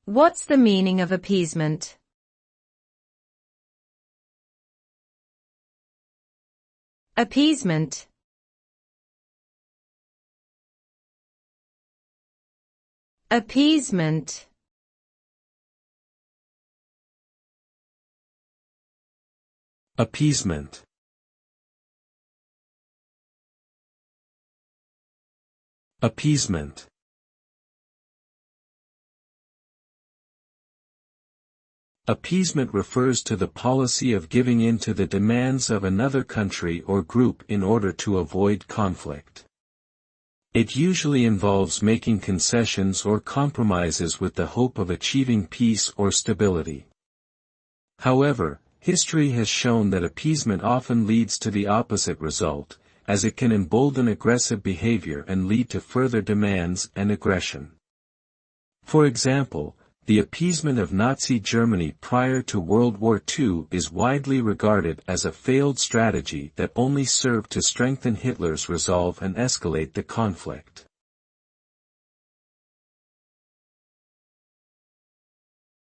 What's the meaning of appeasement? Appeasement. Appeasement. Appeasement. Appeasement. Appeasement refers to the policy of giving in to the demands of another country or group in order to avoid conflict. It usually involves making concessions or compromises with the hope of achieving peace or stability. However, history has shown that appeasement often leads to the opposite result, as it can embolden aggressive behavior and lead to further demands and aggression. For example, the appeasement of Nazi Germany prior to World War II is widely regarded as a failed strategy that only served to strengthen Hitler's resolve and escalate the conflict.